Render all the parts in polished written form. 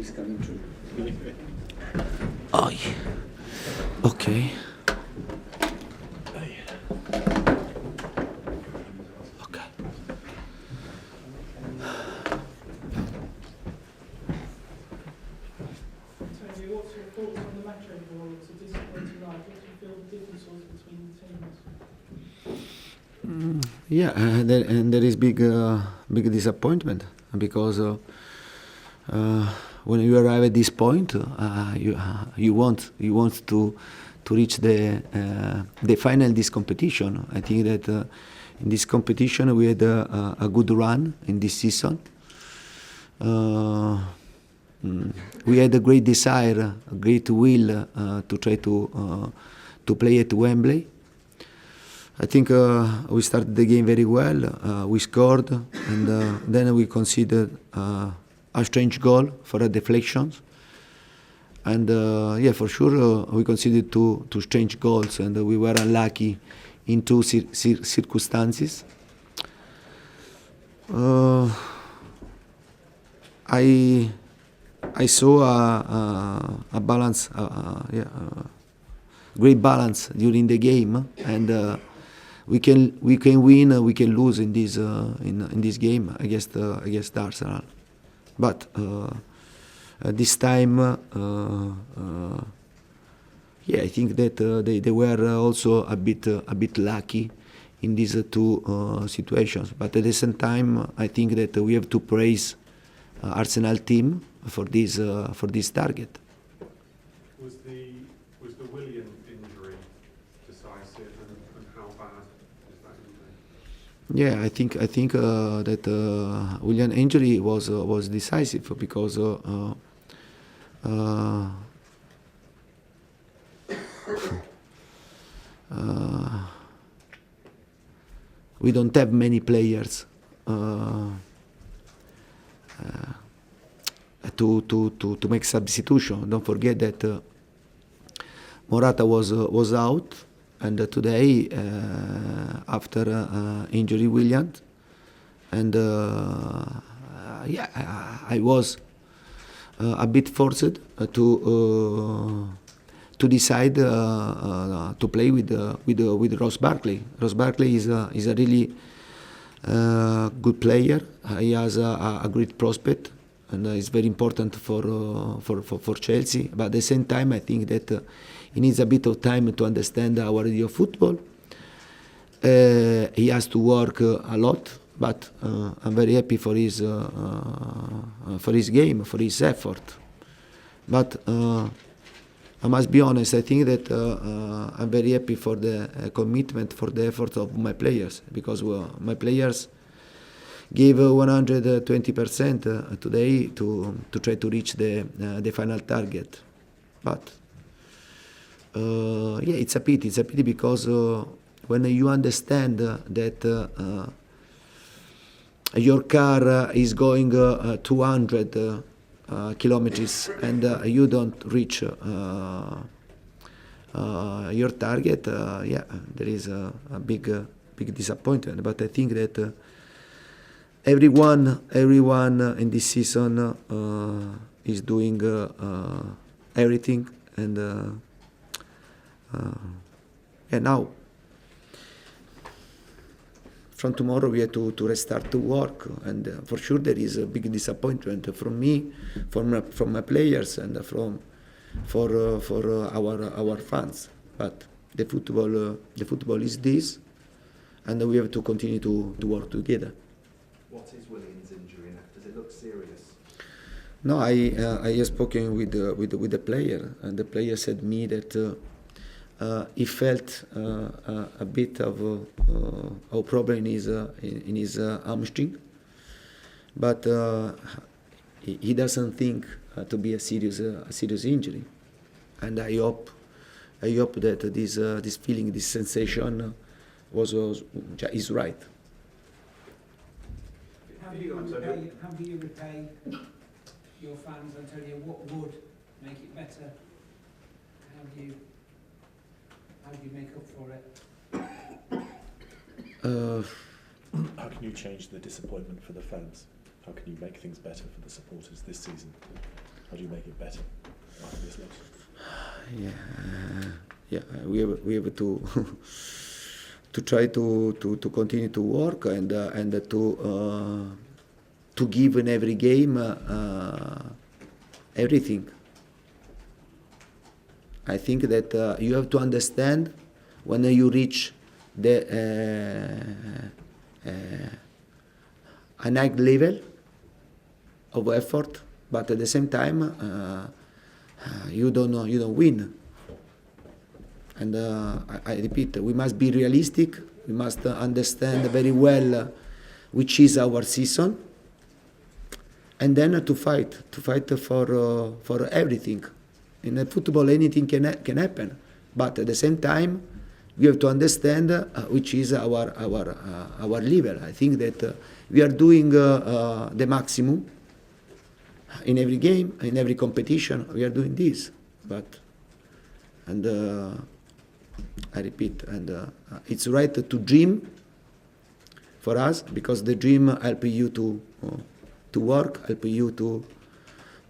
is coming true. Oh, yeah. Okay. Okay. Antonio, what's your thoughts on the match overall? It's a disappointing night. What do you feel the difference was between the teams? Yeah, there is big disappointment because when you arrive at this point, you want to reach the final of this competition. I think that in this competition we had a good run in this season. We had a great desire, a great will to try to play at Wembley. I think we started the game very well. We scored, and then we conceded a strange goal for a deflection. And yeah, for sure, we conceded two strange goals, and we were unlucky in two circumstances. I saw a balance, great balance during the game, and we can win, we can lose in this game against Arsenal. But this time, yeah, I think that they were also a bit lucky in these two situations. But at the same time, I think that we have to praise Arsenal team for this target. Was the Willian injury decisive, and how bad is that injury? Yeah, I think that Willian injury was decisive because we don't have many players to make substitution. Don't forget that Morata was out, and today after injury Willian, and yeah, I was a bit forced to decide to play with Ross Barkley. Ross Barkley is a really good player. He has a great prospect, and it's very important for Chelsea. But at the same time, I think that he needs a bit of time to understand our idea of football. He has to work a lot, but I'm very happy for his game, for his effort. But I must be honest, I think that I'm very happy for the commitment, for the effort of my players, because my players gave 120% today to try to reach the final target. But yeah, it's a pity. It's a pity because when you understand that your car is going 200 kilometers and you don't reach your target, yeah, there is a big disappointment. But I think that everyone in this season is doing everything, and now from tomorrow we have to restart to work, and for sure there is a big disappointment from me, from my players, and for our fans. But the football is this, and we have to continue to work together. What is Willian's injury now? Does it look serious? No, I have spoken with the player, and the player said me that he felt a bit of a problem in his hamstring, but he doesn't think to be a serious injury, and I hope that this feeling, this sensation is right. How do you repay your fans, Antonio? What would make it better? How do you make up for it? How can you change the disappointment for the fans? How can you make things better for the supporters this season? How do you make it better after this loss? We have to to try to continue to work and to give in every game everything. I think that you have to understand when you reach the a high level of effort, but at the same time you don't win. And I repeat, we must be realistic. We must understand very well which is our season, and then to fight for everything. In football, anything can happen, but at the same time, we have to understand which is our level. I think that we are doing the maximum in every game, in every competition. We are doing this, I repeat, it's right to dream for us, because the dream help you to work, help you to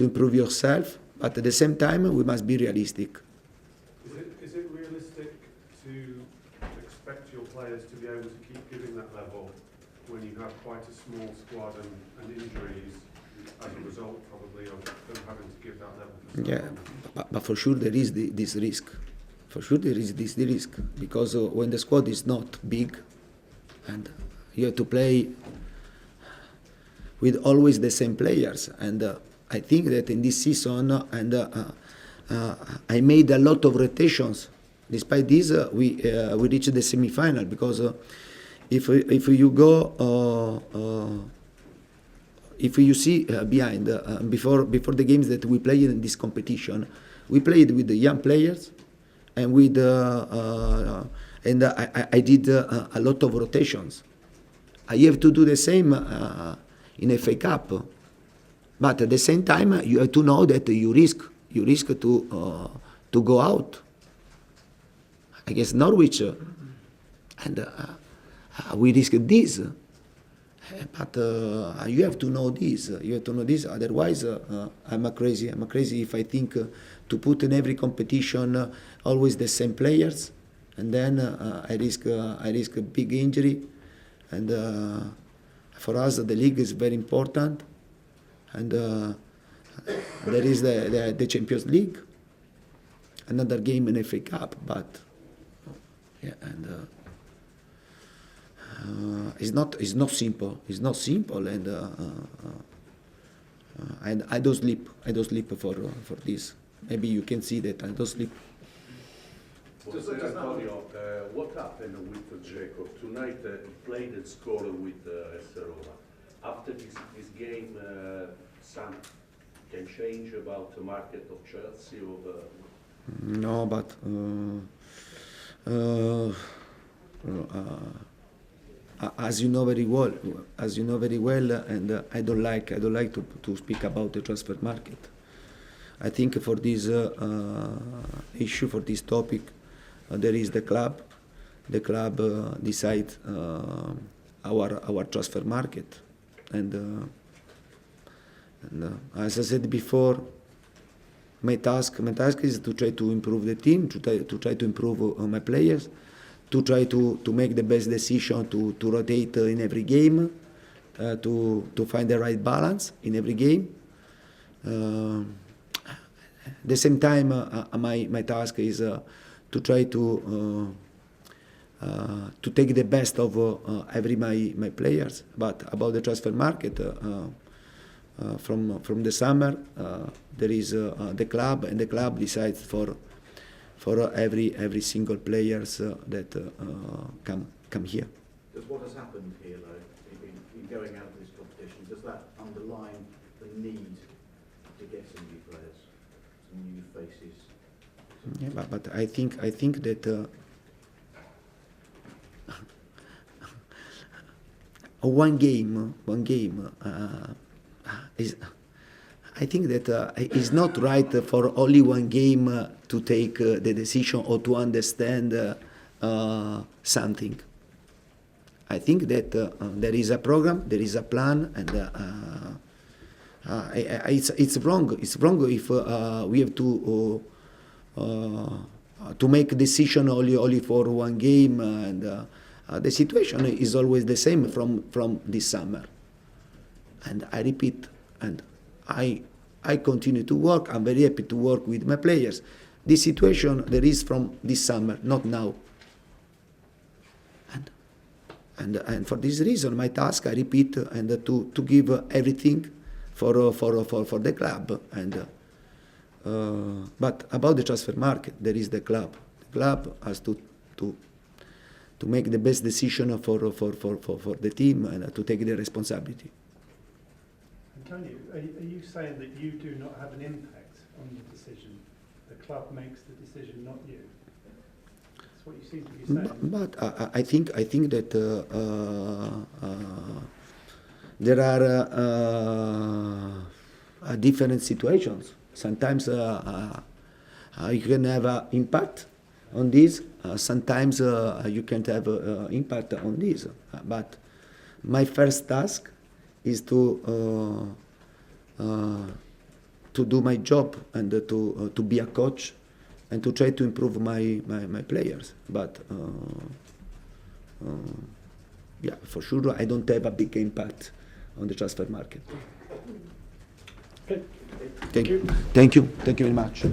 improve yourself. But at the same time, we must be realistic. Is it realistic to expect your players to be able to keep giving that level when you have quite a small squad and injuries as a result, probably, of them having to give that level for so long? But for sure there is this risk. For sure there is this risk, because when the squad is not big and you have to play with always the same players, and I think that in this season, I made a lot of rotations. Despite this, we reached the semi-final, because if you go, if you see behind before the games that we played in this competition, we played with the young players, and with I did a lot of rotations. I have to do the same in FA Cup. But at the same time, you have to know that you risk to go out against Norwich, and we risk this. But you have to know this. You have to know this. Otherwise, I'm crazy. I'm crazy if I think to put in every competition always the same players, and then I risk a big injury. And for us, the league is very important. And there is the Champions League, another game in FA Cup, but it's not simple. It's not simple, and I don't sleep. I don't sleep for this. Maybe you can see that I don't sleep. Antonio, what happened with Jacob tonight? He played and scored with Roma. After this game, some can change about the market of Chelsea or No, but as you know very well, and I don't like to speak about the transfer market. I think for this issue, for this topic, there is the club. The club decides our transfer market, and as I said before, my task is to try to improve the team, to try to improve my players, to try to make the best decision to rotate in every game, to find the right balance in every game. At the same time, my task is to try to take the best of every my players. But about the transfer market, from the summer, there is the club, and the club decides for every single players that come here. Does what has happened here, though, in going out of this competition, does that underline the need to get some new players, some new faces? Yeah, but I think that one game is. I think that it's not right for only one game to take the decision or to understand something. I think that there is a program, there is a plan, It's wrong. It's wrong if we have to make a decision only for one game, and the situation is always the same from this summer. And I repeat, and I continue to work. I'm very happy to work with my players. This situation there is from this summer, not now. And for this reason, my task, I repeat, and to give everything for the club. And but about the transfer market, there is the club. The club has to make the best decision for the team and to take the responsibility. Antonio, are you saying that you do not have an impact on the decision? The club makes the decision, not you? That's what you seem to be saying. But I think that there are different situations. Sometimes you can have an impact on this. Sometimes you can't have impact on this. But my first task is to do my job and to be a coach and to try to improve my players. But yeah, for sure I don't have a big impact on the transfer market. Okay. Thank you very much.